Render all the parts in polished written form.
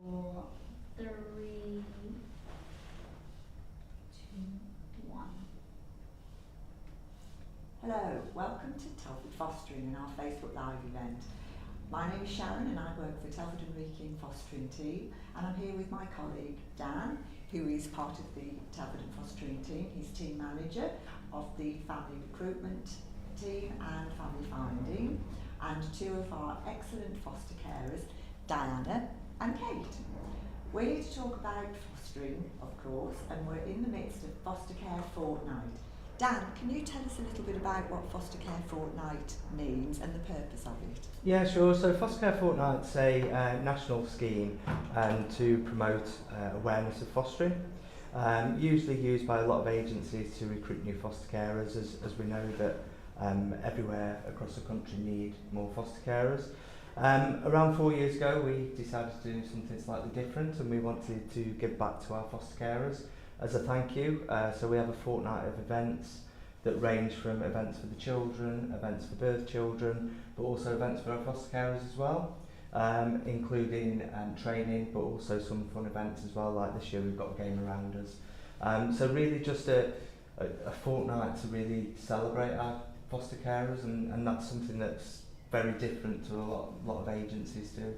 4, 3, 2, 1. Hello, welcome to Telford Fostering and our Facebook Live event. My name is Sharon and I work for Telford and Wrekin Fostering team, and I'm here with my colleague Dan, who is part of the Telford and Fostering team. He's team manager of the family recruitment team and family finding, and two of our excellent foster carers, Diana and Kate. We're here to talk about fostering, of course, and we're in the midst of Foster Care Fortnight. Dan, can you tell us a little bit about what Foster Care Fortnight means and the purpose of it? Yeah, sure. So Foster Care Fortnight's a national scheme to promote awareness of fostering. Usually used by a lot of agencies to recruit new foster carers, as we know that everywhere across the country need more foster carers. Around 4 years ago we decided to do something slightly different, and we wanted to give back to our foster carers as a thank you. So we have a fortnight of events that range from events for the children, events for birth children, but also events for our foster carers as well, including training, but also some fun events as well. Like this year we've got a game around us. So really just a fortnight to really celebrate our foster carers, and that's something that's very different to a lot of agencies do.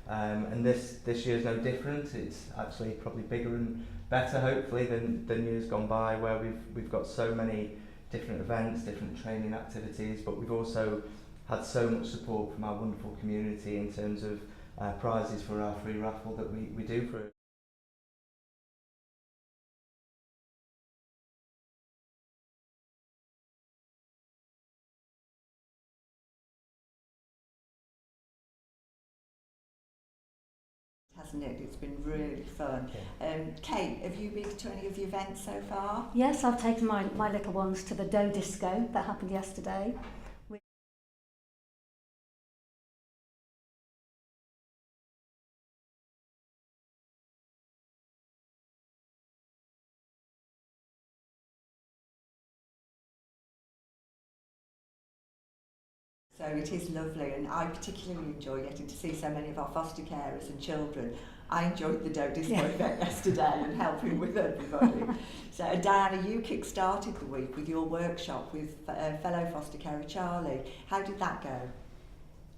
And this year's no different. It's actually probably bigger and better, hopefully, than years gone by, where we've got so many different events, different training activities, but we've also had so much support from our wonderful community in terms of prizes for our free raffle that we do for Hasn't it? It's been really fun. Kate, have you been to any of the events so far? Yes, I've taken my little ones to the Dough Disco that happened yesterday. So it is lovely, and I particularly enjoy getting to see so many of our foster carers and children. I enjoyed the Dough Disco event yesterday and helping with everybody. So Diana, you kick-started the week with your workshop with fellow foster carer Charlie. How did that go?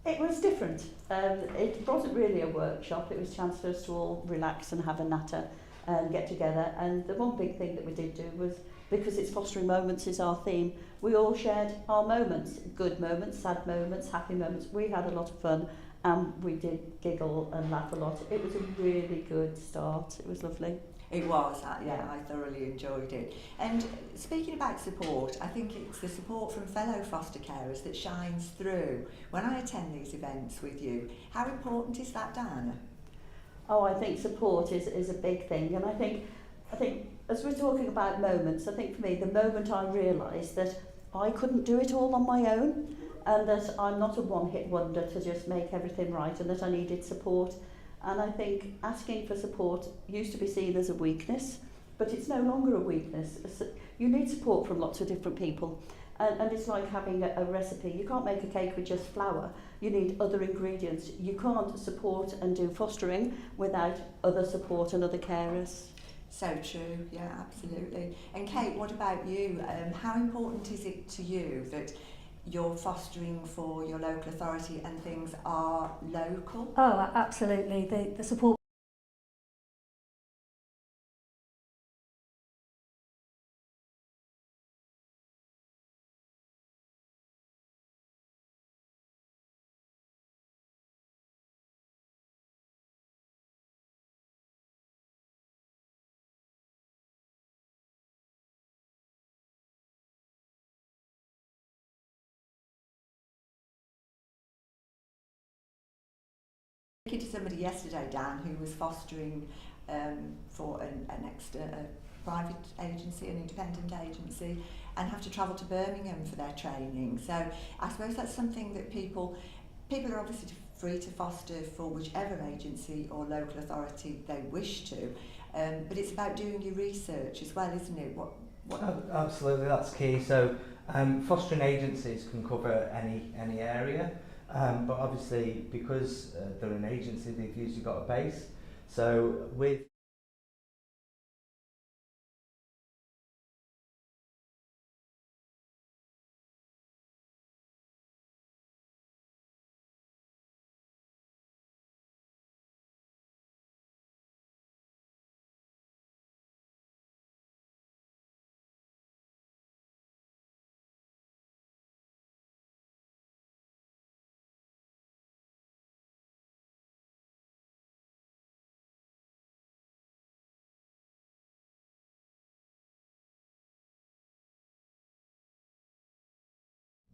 It was different. It wasn't really a workshop. It was a chance for us to all relax and have a natter and get together. And the one big thing that we did do was, because it's Fostering Moments is our theme, we all shared our moments, good moments, sad moments, happy moments. We had a lot of fun, and we did giggle and laugh a lot. It was a really good start. It was lovely. It was, I thoroughly enjoyed it. And speaking about support, I think it's the support from fellow foster carers that shines through when I attend these events with you. How important is that, Diana? Oh, I think support is a big thing, and I think as we're talking about moments, I think for me the moment I realised that I couldn't do it all on my own, and that I'm not a one-hit wonder to just make everything right, and that I needed support. And I think asking for support used to be seen as a weakness, but it's no longer a weakness. You need support from lots of different people, and it's like having a recipe. You can't make a cake with just flour. You need other ingredients. You can't support and do fostering without other support and other carers. So true, yeah, absolutely. And Kate, what about you? How important is it to you that you're fostering for your local authority and things are local? Oh, absolutely. The support Speaking to somebody yesterday, Dan, who was fostering for a private agency, an independent agency, and have to travel to Birmingham for their training. So I suppose that's something that people are obviously free to foster for whichever agency or local authority they wish to, but it's about doing your research as well, isn't it? Absolutely, that's key. So fostering agencies can cover any area, but obviously because they're an agency, they've usually got a base. So with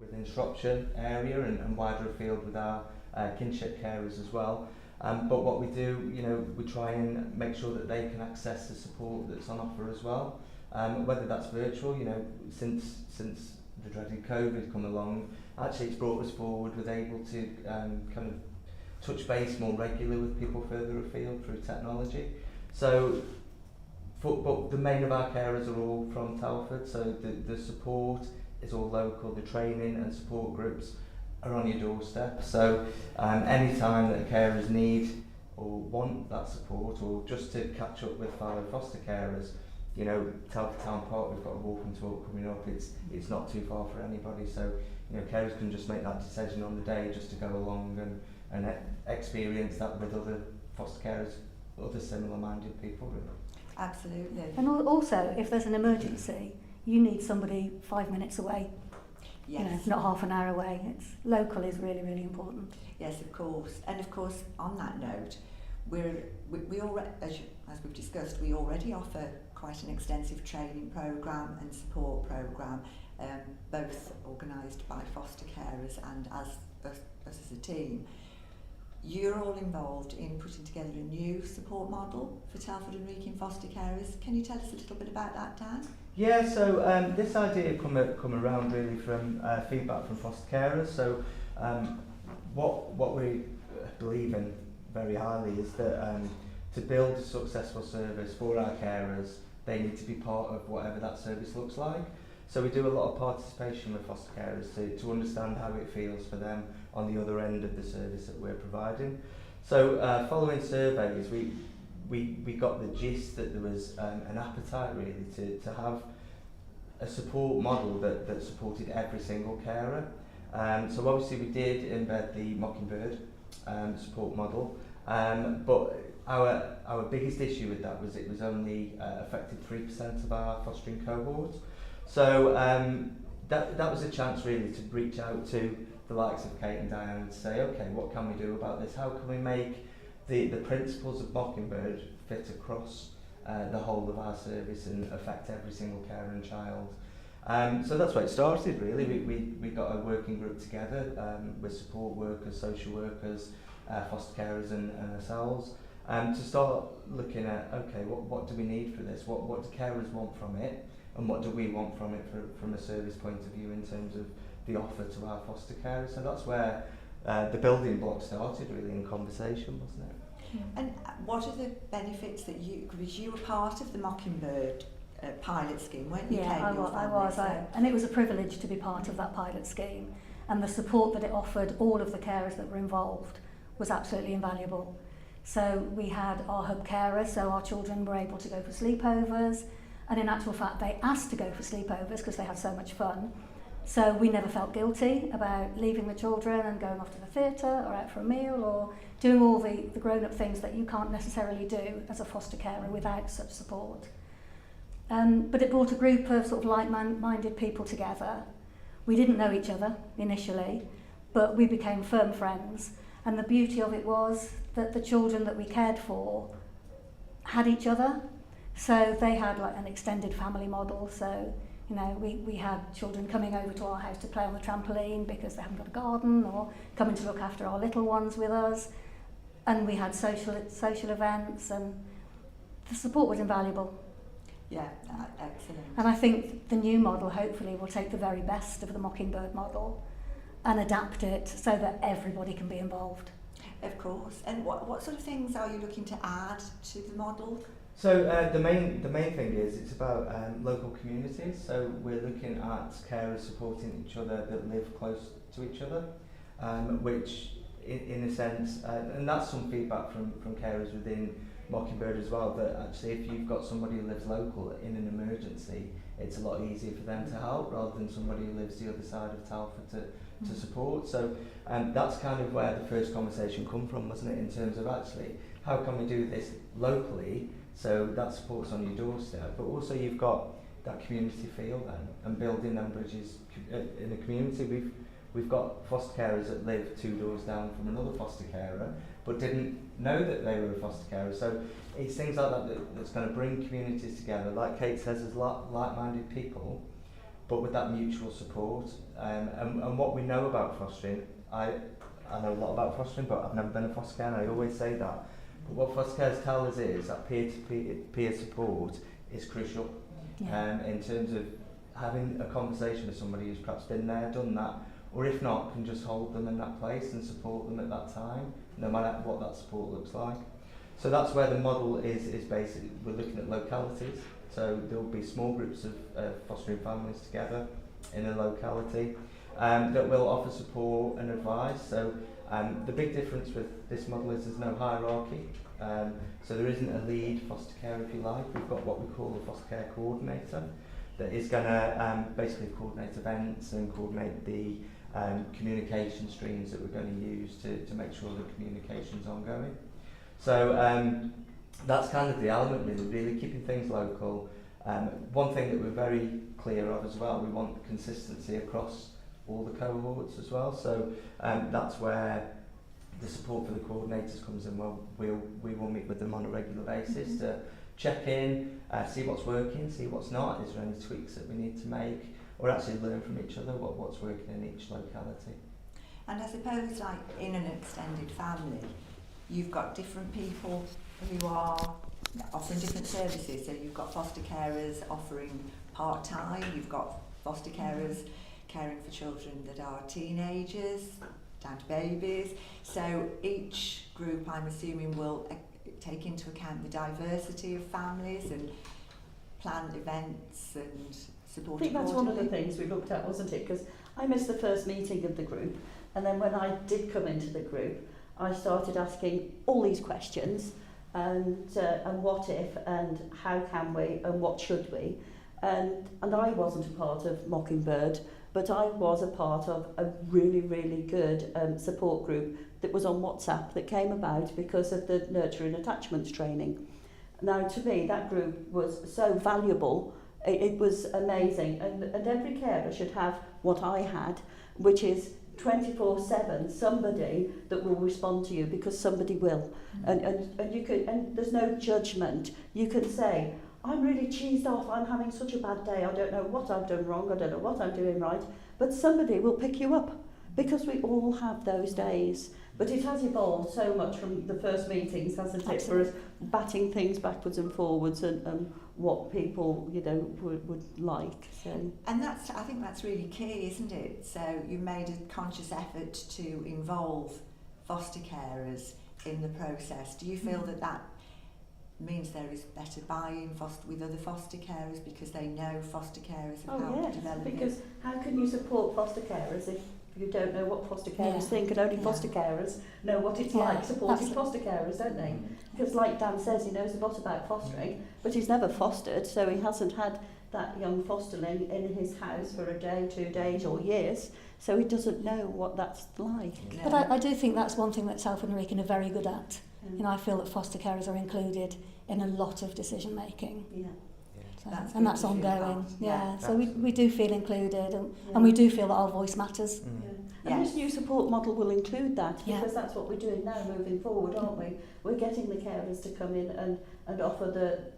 within Shropshire area and wider afield with our kinship carers as well. But what we do, we try and make sure that they can access the support that's on offer as well. Whether that's virtual, since the dreaded COVID come along, actually it's brought us forward with able to kind of touch base more regularly with people further afield through technology. So, but the main of our carers are all from Telford, so the support is all local, the training and support groups are on your doorstep. So any time that carers need or want that support, or just to catch up with fellow foster carers, Telford Town Park, we've got a walk and talk coming up, it's not too far for anybody, so carers can just make that decision on the day just to go along and experience that with other foster carers, other similar minded people really. Absolutely. And also, if there's an emergency, you need somebody 5 minutes away, Yes. not half an hour away. It's local is really, really important. Yes, of course. And of course, on that note, we already, as we've discussed, we already offer quite an extensive training programme and support programme, both organised by foster carers and us as a team. You're all involved in putting together a new support model for Telford and Wrekin foster carers. Can you tell us a little bit about that, Dan? Yeah, so this idea come around really from feedback from foster carers. So what we believe in very highly is that to build a successful service for our carers, they need to be part of whatever that service looks like. So we do a lot of participation with foster carers to understand how it feels for them on the other end of the service that we're providing. So following surveys, we got the gist that there was an appetite really to have a support model that supported every single carer. So obviously we did embed the Mockingbird support model, but our biggest issue with that was it was only affected 3% of our fostering cohort. So that was a chance really to reach out to the likes of Kate and Diane and say, okay, what can we do about this? How can we make the principles of Mockingbird fit across the whole of our service and affect every single carer and child? So that's where it started really. We got a working group together with support workers, social workers, foster carers and ourselves to start looking at, okay, what do we need for this? What do carers want from it? And what do we want from it from a service point of view in terms of the offer to our foster carers? So that's where the building block started really in conversation, wasn't it? And what are the benefits that because you were part of the Mockingbird pilot scheme, weren't you? Yeah, Kate, I was. And it was a privilege to be part of that pilot scheme. And the support that it offered all of the carers that were involved was absolutely invaluable. So we had our hub carers, so our children were able to go for sleepovers. And in actual fact, they asked to go for sleepovers because they had so much fun. So we never felt guilty about leaving the children and going off to the theatre or out for a meal or doing all the grown-up things that you can't necessarily do as a foster carer without such support. But it brought a group of sort of like-minded people together. We didn't know each other initially, but we became firm friends. And the beauty of it was that the children that we cared for had each other. So they had like an extended family model. So, we had children coming over to our house to play on the trampoline because they haven't got a garden, or coming to look after our little ones with us. And we had social events, and the support was invaluable. Yeah, excellent. And I think the new model hopefully will take the very best of the Mockingbird model and adapt it so that everybody can be involved. Of course. And what sort of things are you looking to add to the model? So the main thing is it's about local communities. So we're looking at carers supporting each other that live close to each other, which in a sense, and that's some feedback from carers within Mockingbird as well, that actually if you've got somebody who lives local in an emergency, it's a lot easier for them to help rather than somebody who lives the other side of Telford to support. So that's kind of where the first conversation come from, wasn't it, in terms of actually how can we do this locally so that support's on your doorstep, but also you've got that community feel then, and building them bridges in the community. We've got foster carers that live 2 doors down from another foster carer but didn't know that they were a foster carer. So it's things like that that's going to bring communities together, like Kate says, as like-minded people, but with that mutual support. And what we know about fostering, I know a lot about fostering, but I've never been a foster carer, and I always say that. But what foster carers tell us is that peer support is crucial. In terms of having a conversation with somebody who's perhaps been there, done that, or if not, can just hold them in that place and support them at that time, no matter what that support looks like. So that's where the model is basically, we're looking at localities, so there will be small groups of fostering families together in a locality that will offer support and advice. So the big difference with this model is there's no hierarchy. So there isn't a lead foster care, if you like. We've got what we call a foster care coordinator that is going to basically coordinate events and coordinate the communication streams that we're going to use to make sure the communication's ongoing. So that's kind of the element, really keeping things local. One thing that we're very clear of as well, we want consistency across all the cohorts as well. So that's where the support for the coordinators comes in. Well, we will meet with them on a regular basis to check in, see what's working, see what's not. Is there any tweaks that we need to make, or actually learn from each other what's working in each locality? And I suppose, like in an extended family, you've got different people who are offering different services. So you've got foster carers offering part-time, you've got foster carers caring for children that are teenagers, down to babies. So each group, I'm assuming, will take into account the diversity of families and plan events and support. I think that's one of the things we looked at, wasn't it? Because I missed the first meeting of the group, and then when I did come into the group, I started asking all these questions, and what if, and how can we, and what should we, and I wasn't a part of Mockingbird, but I was a part of a really, really good support group that was on WhatsApp that came about because of the nurturing attachments training. Now, to me, that group was so valuable. It was amazing, and every carer should have what I had, which is 24/7 somebody that will respond to you, because somebody will. And you could, and there's no judgment. You can say, I'm really cheesed off, I'm having such a bad day, I don't know what I've done wrong, I don't know what I'm doing right, but somebody will pick you up, because we all have those days. But it has evolved so much from the first meetings, hasn't it, for us batting things backwards and forwards and what people, you know, would like. So. And I think that's really key, isn't it? So you made a conscious effort to involve foster carers in the process. Do you feel that means there is better buy-in with other foster carers because they know foster carers have helped develop it? Because how can you support foster carers if you don't know what foster carers think, and only foster carers know what it's like supporting foster carers, don't they? Because like Dan says, he knows a lot about fostering, but he's never fostered, so he hasn't had that young fosterling in his house for a day, 2 days or years, so he doesn't know what that's like. But I do think that's one thing that Telford and Wrekin are very good at. You know, I feel that foster carers are included in a lot of decision making. So, and that's ongoing. So we do feel included, and we do feel that our voice matters. And this new support model will include that, because that's what we're doing now moving forward, aren't we? We're getting the carers to come in and offer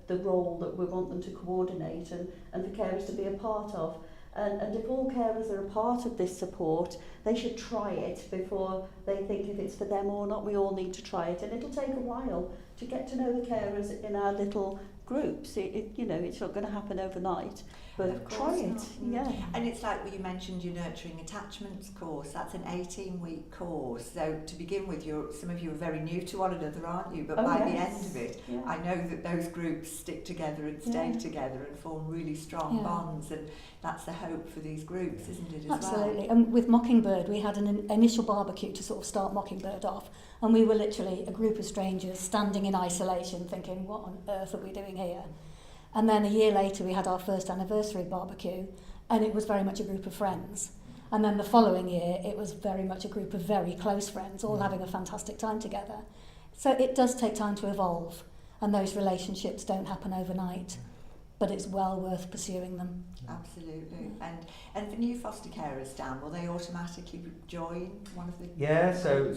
the role that we want them to coordinate and for carers to be a part of. And if all carers are a part of this support, they should try it before they think if it's for them or not. We all need to try it, and it'll take a while to get to know the carers in our little groups. It's not going to happen overnight, but Of try course it. not. Yeah. And it's like you mentioned your nurturing attachments course. That's an 18-week course. So to begin with, some of you are very new to one another, aren't you? But by the end of it, yeah. I know that those groups stick together and stay Yeah. together and form really strong Yeah. bonds. And that's the hope for these groups, isn't it, as Absolutely. well? And with Mockingbird, we had an initial barbecue to sort of start Mockingbird off. And we were literally a group of strangers standing in isolation thinking, what on earth are we doing here? And then a year later, we had our first anniversary barbecue, and it was very much a group of friends. And then the following year, it was very much a group of very close friends, all having a fantastic time together. So it does take time to evolve, and those relationships don't happen overnight, but it's well worth pursuing them. Absolutely. And for new foster carers, Dan, will they automatically join one of the... Yeah, so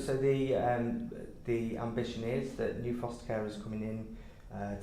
the ambition is that new foster carers coming in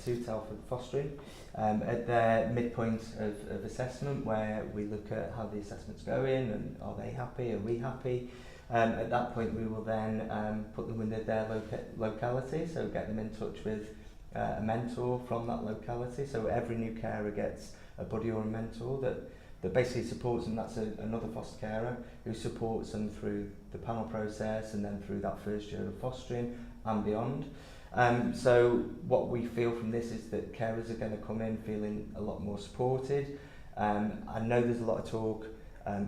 to Telford Fostering at their midpoint of assessment, where we look at how the assessment's going and are they happy, are we happy. At that point we will then put them within their locality, so get them in touch with a mentor from that locality. So every new carer gets a buddy or a mentor that basically supports them. That's another foster carer who supports them through the panel process and then through that first year of fostering and beyond. So what we feel from this is that carers are going to come in feeling a lot more supported. I know there's a lot of talk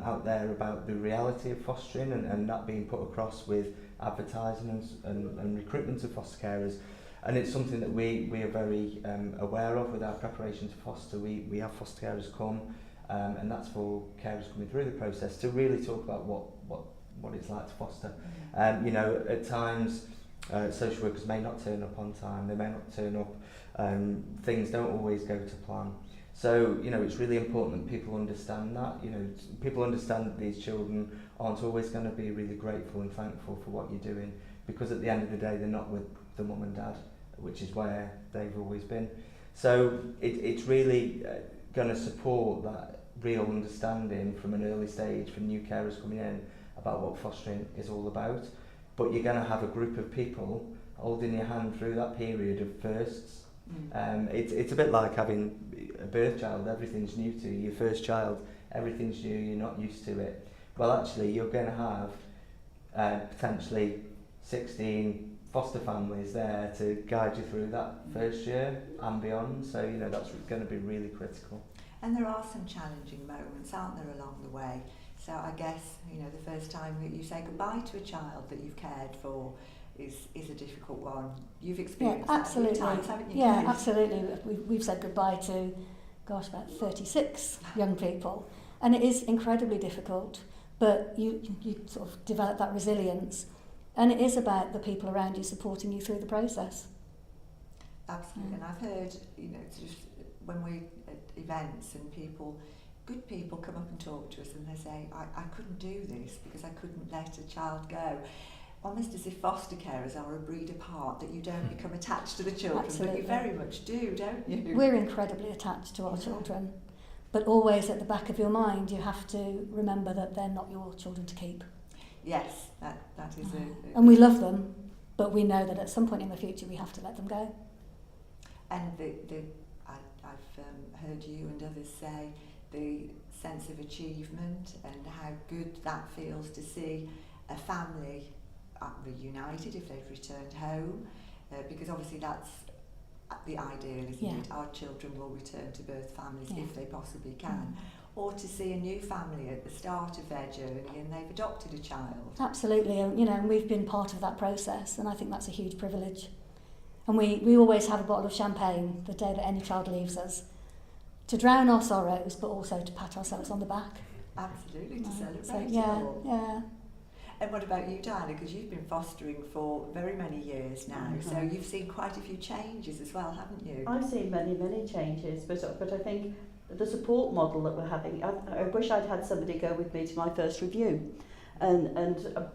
out there about the reality of fostering and that being put across with advertising and recruitment of foster carers. And it's something that we are very aware of with our preparation to foster. We have foster carers come, and that's for carers coming through the process to really talk about what it's like to foster. At times, social workers may not turn up on time, they may not turn up, things don't always go to plan. So, it's really important that people understand that. People understand that these children aren't always going to be really grateful and thankful for what you're doing, because at the end of the day, they're not with the mum and dad, which is where they've always been. So it's really going to support that real understanding from an early stage for new carers coming in about what fostering is all about. But you're going to have a group of people holding your hand through that period of firsts. It's a bit like having a birth child. Everything's new to you. Your first child, everything's new, you're not used to it. Well, actually, you're going to have potentially 16 foster families there to guide you through that first year and beyond. So, that's going to be really critical. And there are some challenging moments, aren't there, along the way? So I guess, the first time that you say goodbye to a child that you've cared for is a difficult one. You've experienced that a few times, haven't you? Yeah, Kate? absolutely. We've said goodbye to, about 36 young people. And it is incredibly difficult, but you sort of develop that resilience. And it is about the people around you supporting you through the process. Absolutely. And I've heard, sort of when we're at events and good people come up and talk to us and they say, I couldn't do this because I couldn't let a child go. Almost as if foster carers are a breed apart, that you don't become attached to the children, Absolutely. but you very much do, don't you? We're incredibly attached to our children, but always at the back of your mind you have to remember that they're not your children to keep. Yes, that is And we love them, but we know that at some point in the future we have to let them go. And I've heard you and others say the sense of achievement and how good that feels to see a family reunited if they've returned home, because obviously that's the ideal, isn't it? Our children will return to birth families if they possibly can. Or to see a new family at the start of their journey and they've adopted a child. Absolutely, and we've been part of that process, and I think that's a huge privilege. And we always have a bottle of champagne the day that any child leaves us, to drown our sorrows, but also to pat ourselves on the back. Absolutely, to celebrate So, it yeah, all. yeah. And what about you, Diana? Because you've been fostering for very many years now, so you've seen quite a few changes as well, haven't you? I've seen many changes, but I think the support model that we're having, I wish I'd had somebody go with me to my first review, and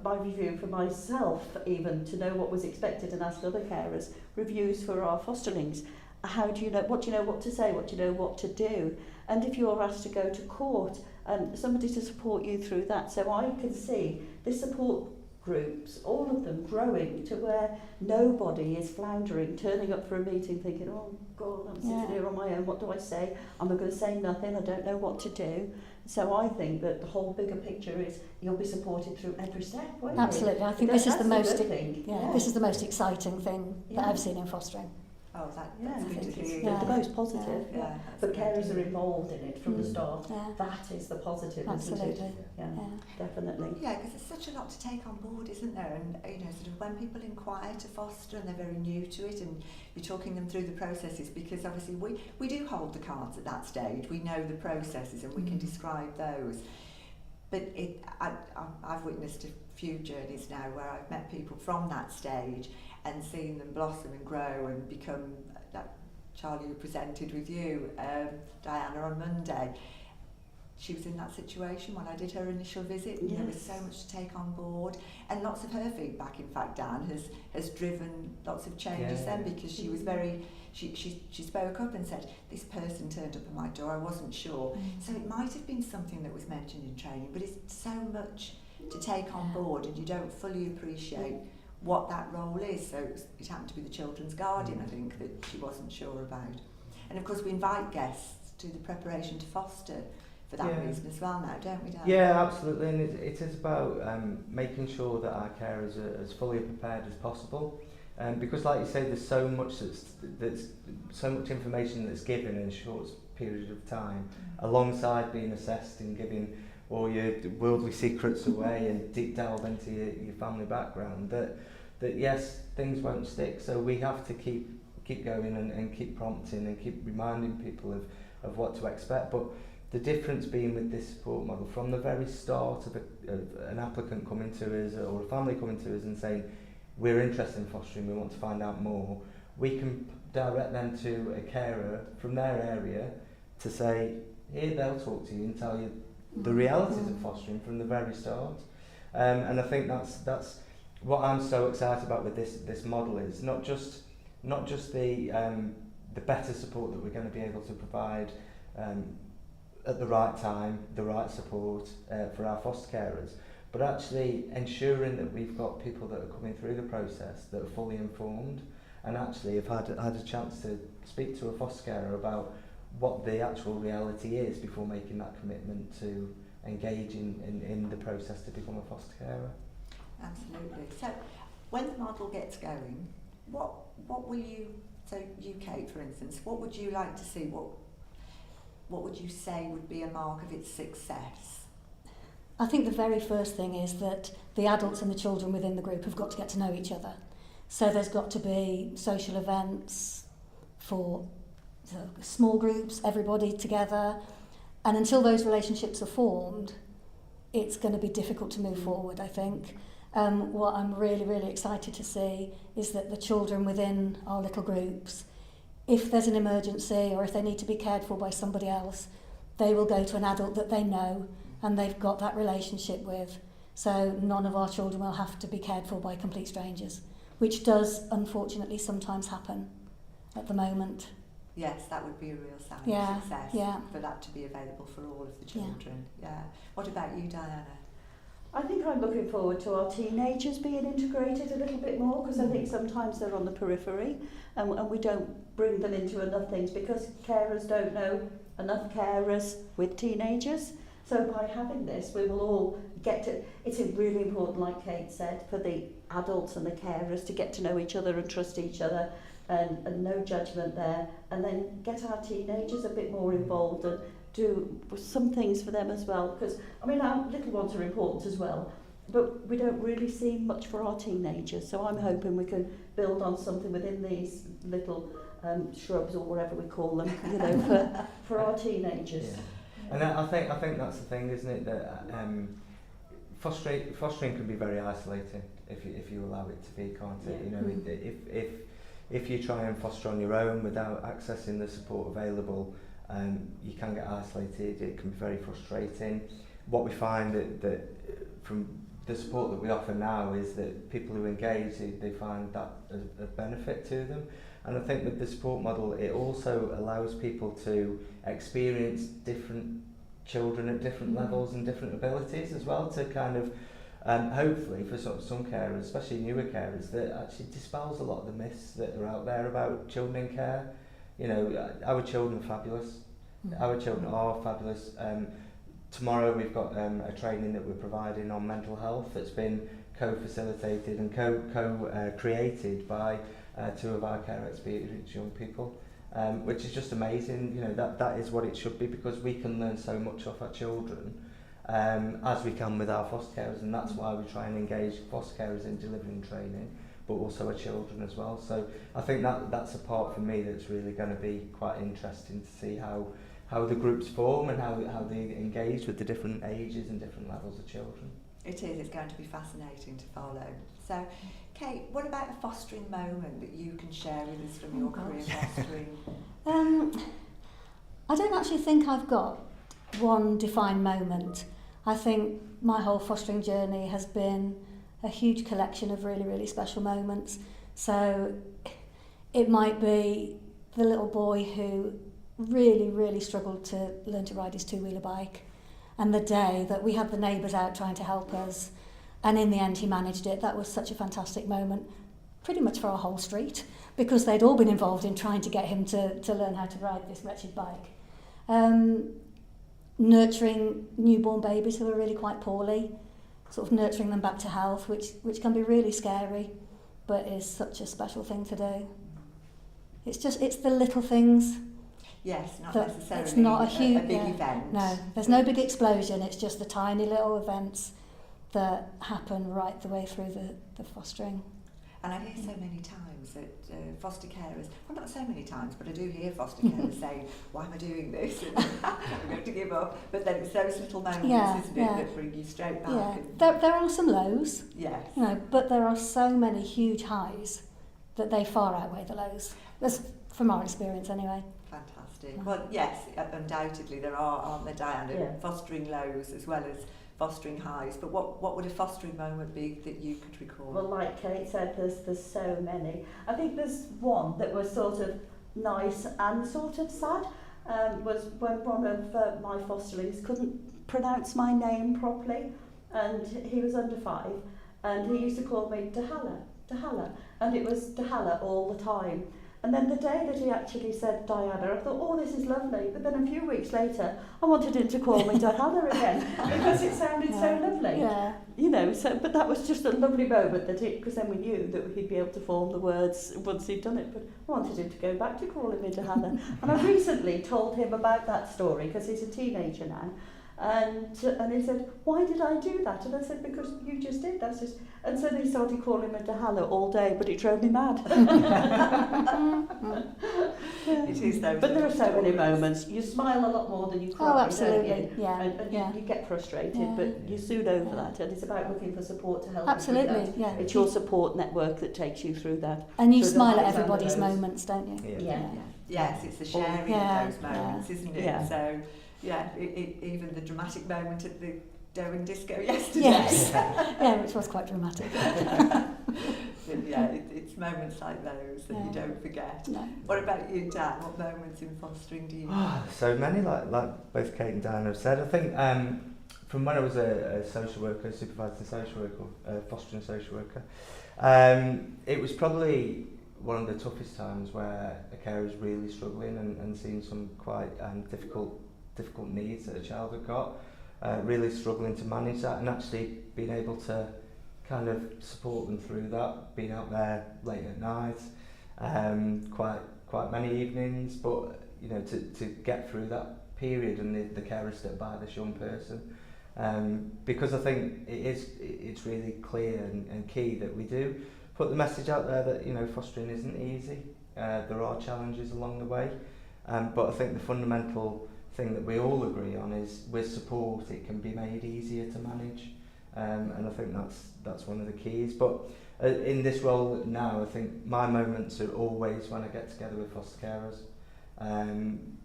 my review for myself, even to know what was expected and ask other carers, reviews for our fosterlings. How do you know, what do you know what to say, what do you know what to do? And if you're asked to go to court, and somebody to support you through that. So I can see this support groups, all of them growing to where nobody is floundering, turning up for a meeting thinking, oh God, I'm sitting here on my own, what do I say? I'm not going to say nothing, I don't know what to do. So I think that the whole bigger picture is you'll be supported through every step, won't you? Absolutely. I think this is the That's most good thing. this is the most exciting thing that Yeah. I've seen in fostering. Oh, Yeah, that's I good think to it's hear. the most positive. Yeah, Yeah. that's But good. carers are involved in it from the Mm. start. Yeah. That is the positive, isn't Absolutely. it? Yeah, Yeah. definitely. Yeah, because there's such a lot to take on board, isn't there? And sort of when people inquire to foster and they're very new to it, and you're talking them through the processes, because obviously we do hold the cards at that stage. We know the processes and we can describe those. But I've witnessed a few journeys now where I've met people from that stage and seen them blossom and grow and become that Charlie who presented with you, Diana, on Monday. She was in that situation when I did her initial visit, and there was so much to take on board, and lots of her feedback, in fact, Dan, has driven lots of changes then, because she was very, she spoke up and said, this person turned up at my door, I wasn't sure. So it might have been something that was mentioned in training, but it's so much to take on board, and you don't fully appreciate what that role is. So it happened to be the children's guardian, I think, that she wasn't sure about. And of course we invite guests to the preparation to foster for that reason as well now, don't we, Dan? Yeah, absolutely, and it is about making sure that our carers are as fully prepared as possible. Because, like you say, there's so much that's so much information that's given in a short period of time, alongside being assessed and giving all your worldly secrets away and deep delve into your family background. That yes, things won't stick. So we have to keep going and keep prompting and keep reminding people of what to expect. But the difference being with this support model, from the very start of an applicant coming to us or a family coming to us and saying, we're interested in fostering, we want to find out more, we can direct them to a carer from their area to say, here, they'll talk to you and tell you the realities of fostering from the very start. And I think that's what I'm so excited about with this model, is not just the better support that we're going to be able to provide at the right time, the right support for our foster carers, but actually ensuring that we've got people that are coming through the process that are fully informed and actually have had a chance to speak to a foster carer about what the actual reality is before making that commitment to engage in the process to become a foster carer. Absolutely. So when the model gets going, what will you, so you, Kate, for instance, what would you like to see? What would you say would be a mark of its success? I think the very first thing is that the adults and the children within the group have got to get to know each other. So there's got to be social events for small groups, everybody together. And until those relationships are formed, it's going to be difficult to move forward, I think. What I'm really, really excited to see is that the children within our little groups, if there's an emergency or if they need to be cared for by somebody else, they will go to an adult that they know and they've got that relationship with. So none of our children will have to be cared for by complete strangers, which does unfortunately sometimes happen at the moment. Yes, that would be a real sign Yeah, of success, yeah. for that to be available for all of the children. Yeah. What about you, Diana? I think I'm looking forward to our teenagers being integrated a little bit more, because I think sometimes they're on the periphery and we don't bring them into enough things because carers don't know enough carers with teenagers. So by having this, we will all get to, it's really important, like Kate said, for the adults and the carers to get to know each other and trust each other, and no judgment there, and then get our teenagers a bit more involved and do some things for them as well, because I mean our little ones are important as well, but we don't really see much for our teenagers, so I'm hoping we can build on something within these little shrubs or whatever we call them, you know, for our teenagers. Yeah. And I think that's the thing, isn't it, that fostering can be very isolating if you allow it to be, can't it? Yeah. You know, if you try and foster on your own without accessing the support available, you can get isolated. It can be very frustrating. What we find that from the support that we offer now is that people who engage, they find that a benefit to them. And I think with the support model, it also allows people to experience different children at different levels and different abilities as well, to kind of hopefully for sort of some carers, especially newer carers, that actually dispels a lot of the myths that are out there about children in care. You know, our children are fabulous. Our children are fabulous. Tomorrow we've got a training that we're providing on mental health that's been co-facilitated and co-created by two of our care experienced young people, which is just amazing. You know, that is what it should be, because we can learn so much off our children as we can with our foster carers, and that's why we try and engage foster carers in delivering training, but also our children as well. So I think that's a part for me that's really going to be quite interesting to see how the groups form and how they engage with the different ages and different levels of children. It is, it's going to be fascinating to follow. So, Kate, what about a fostering moment that you can share with us from your career fostering? I don't actually think I've got one defined moment. I think my whole fostering journey has been a huge collection of really, really special moments. So it might be the little boy who really, really struggled to learn to ride his two-wheeler bike, and the day that we had the neighbours out trying to help us, and in the end he managed it. That was such a fantastic moment, pretty much for our whole street, because they'd all been involved in trying to get him to learn how to ride this wretched bike. Nurturing newborn babies who are really quite poorly, sort of nurturing them back to health, which can be really scary, but is such a special thing to do. It's the little things. Yes, not that necessarily it's not a big event. No, there's no big explosion. It's just the tiny little events that happen right the way through the fostering. And I hear so many times that foster carers, well, not so many times, but I do hear foster carers saying, why am I doing this? And I'm going to give up. But then it's those little moments, isn't it, that bring you straight back. Yeah, and there are some lows, yes. you know, but there are so many huge highs that they far outweigh the lows. That's from our experience anyway. Fantastic. Well, yes, undoubtedly there aren't there, Diana, Yeah. fostering lows as well as fostering highs. But what would a fostering moment be that you could recall? Well, like Kate said, there's so many. I think there's one that was sort of nice and sort of sad. Was when one of my fosterlings couldn't pronounce my name properly, and he was under 5, and he used to call me Dahala, and it was Dahala all the time. And then the day that he actually said Diana, I thought, oh, this is lovely. But then a few weeks later, I wanted him to call me Diana again because it sounded so lovely. Yeah. You know, so but that was just a lovely moment because then we knew that he'd be able to form the words once he'd done it. But I wanted him to go back to calling me Diana. And I recently told him about that story because he's a teenager now. And he said, why did I do that? And I said, because you just did. That's just. And so they started calling me Dahala all day, but it drove me mad. It is those. But there are so many stories. moments. You smile a lot more than you cry. Oh, absolutely. Don't you? Yeah. And yeah. you get frustrated, Yeah. but you're soon over that. And it's about looking for support to help Absolutely. you through that. Yeah. It's your support network that takes you through that. And you through the smile at highs and everybody's the lows. moments, don't you? Yeah. Yeah. Yeah. Yes, it's the sharing Yeah, of those moments, isn't it? Yeah. So, yeah, even the dramatic moment at the Derwent Disco yesterday. Yes. Yeah, which was quite dramatic. But yeah, it's moments like those that you Yeah. don't forget. No. What about you, Dan? What moments in fostering do you So many, like both Kate and Dan have said. I think from when I was a social worker, supervising social worker, fostering social worker, it was probably one of the toughest times where a carer is really struggling and seeing some quite difficult needs that a child had got, really struggling to manage that, and actually being able to kind of support them through that, being out there late at night, quite many evenings, but you know, to get through that period and the carer stood by this young person, because I think it's really clear and key that we do put the message out there that, you know, fostering isn't easy. There are challenges along the way, but I think the fundamental thing that we all agree on is with support it can be made easier to manage, and I think that's one of the keys. But in this role now, I think my moments are always when I get together with foster carers,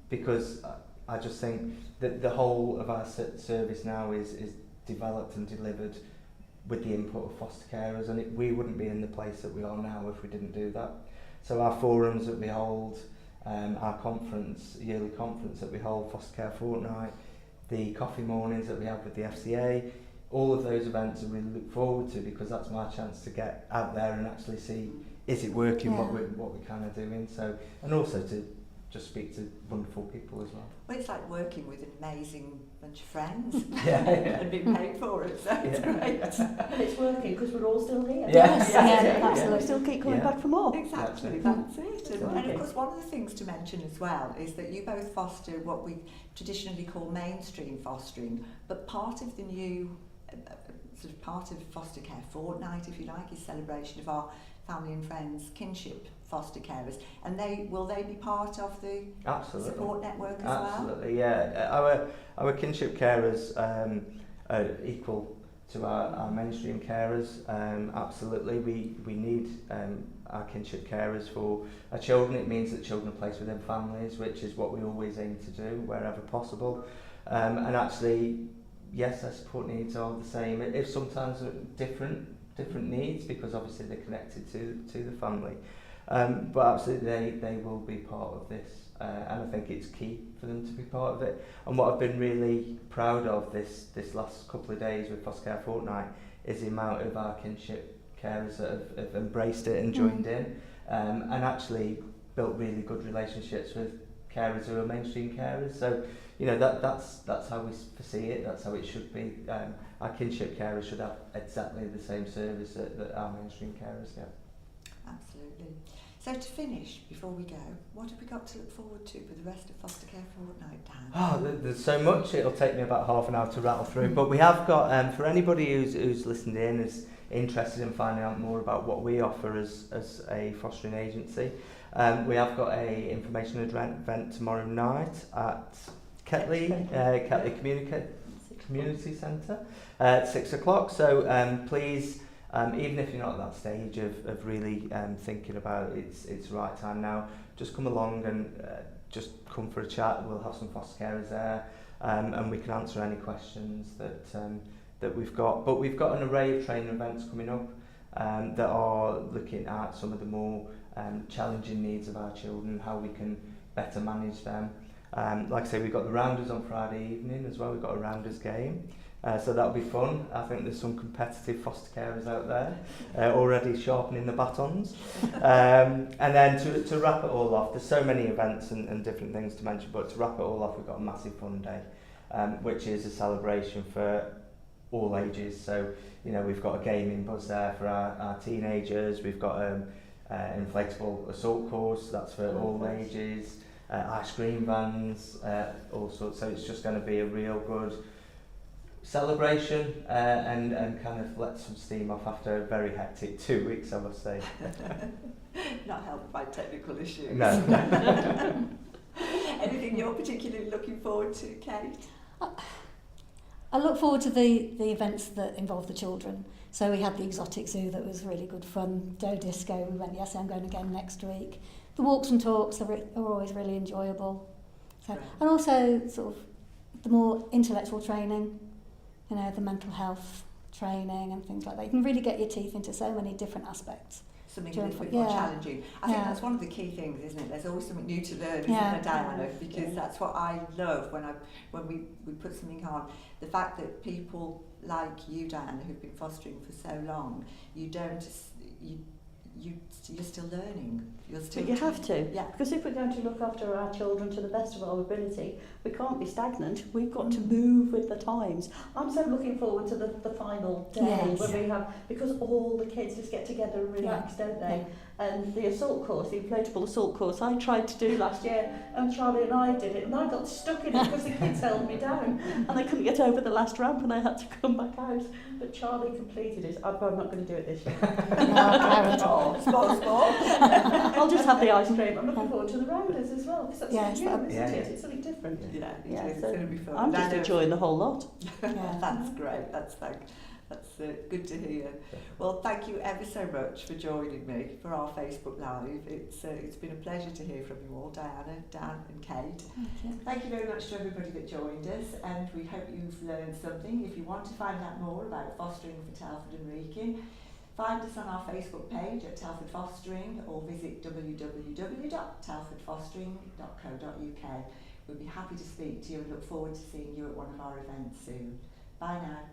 because I just think that the whole of our service now is developed and delivered with the input of foster carers, and we wouldn't be in the place that we are now if we didn't do that. So our forums that we hold, our yearly conference that we hold, Foster Care Fortnight, the coffee mornings that we have with the FCA, all of those events I really look forward to, because that's my chance to get out there and actually see, is it working, Yeah. what we're kind of doing. So, and also to just speak to wonderful people as well. Well, it's like working with an amazing bunch of friends Yeah. and being paid for it, so it's Yeah. great. And it's working because we're all still here. Yes, Yeah. yeah, Yeah. absolutely. We still keep coming Yeah. back for more. Exactly, That's that's it. And of course, one of the things to mention as well is that you both foster what we traditionally call mainstream fostering, but part of the new, sort of part of foster care fortnight, if you like, is celebration of our family and friends kinship foster carers. And will they be part of the Absolutely. support network as well? Absolutely, yeah. Our kinship carers are equal to our mainstream carers. Absolutely, we need our kinship carers for our children. It means that children are placed within families, which is what we always aim to do wherever possible. And actually, yes, our support needs are the same. If sometimes different needs, because obviously they're connected to the family. But absolutely they will be part of this, and I think it's key for them to be part of it. And what I've been really proud of this last couple of days with Foster Care Fortnight is the amount of our kinship carers that have embraced it and joined in, and actually built really good relationships with carers who are mainstream carers. So, you know, that's how we foresee it, that's how it should be. Our kinship carers should have exactly the same service that our mainstream carers get. Absolutely. So to finish, before we go, what have we got to look forward to for the rest of Foster Care Fortnight, Dan? Oh, there's so much. It'll take me about half an hour to rattle through. But we have got, for anybody who's listened in, is interested in finding out more about what we offer as a fostering agency, we have got a information event tomorrow night at Ketley Community Centre at 6 o'clock. So please, even if you're not at that stage of really thinking about it's the right time now, just come along and just come for a chat. We'll have some foster carers there, and we can answer any questions that we've got. But we've got an array of training events coming up that are looking at some of the more challenging needs of our children, how we can better manage them. Like I say, we've got the Rounders on Friday evening as well. We've got a Rounders game. So that'll be fun. I think there's some competitive foster carers out there already sharpening the batons. And then to wrap it all off, there's so many events and different things to mention, but to wrap it all off, we've got a massive fun day, which is a celebration for all ages. So, you know, we've got a gaming buzz there for our teenagers. We've got an inflatable assault course, that's for all ages. Ice cream vans, all sorts. So it's just going to be a real good celebration and kind of let some steam off after a very hectic 2 weeks, I must say. Not helped by technical issues. No. Anything you're particularly looking forward to, Kate? I look forward to the events that involve the children. So we had the exotic zoo that was really good fun. Doe Disco, we went yesterday, I'm going again next week. The walks and talks are always really enjoyable. So, Right. and also sort of the more intellectual training, you know, the mental health training and things like that. You can really get your teeth into so many different aspects. Something a little bit more Yeah. challenging. I think Yeah. that's one of the key things, isn't it? There's always something new to learn, isn't Yeah. there, Diana? Because Yeah. that's what I love when we put something on. The fact that people like you, Diana, who've been fostering for so long, you're still learning. You're still But you have to, Yeah. because if we're going to look after our children to the best of our ability, we can't be stagnant. We've got to move with the times. I'm so looking forward to the final day Yes. when we have, because all the kids just get together and relax, don't they? And the assault course, the inflatable assault course, I tried to do last year, and Charlie and I did it, and I got stuck in it because the kids held me down, and I couldn't get over the last ramp, and I had to come back out. But Charlie completed it. I'm not going to do it this year. Oh, small. I'll just have the ice cream. I'm looking forward to the Rounders as well, because that's Yes, something new, isn't yeah, it? yeah. It's something different. Yeah, Yeah, it's so going to be fun. I'm just Diana, enjoying the whole lot. Yeah. That's great. That's good to hear. Well, thank you ever so much for joining me for our Facebook Live. It's been a pleasure to hear from you all, Diana, Dan and Kate. Thank you very much to everybody that joined us, and we hope you've learned something. If you want to find out more about fostering for Telford and Wrekin, find us on our Facebook page at Telford Fostering or visit www.telfordfostering.co.uk. We'll be happy to speak to you and look forward to seeing you at one of our events soon. Bye now.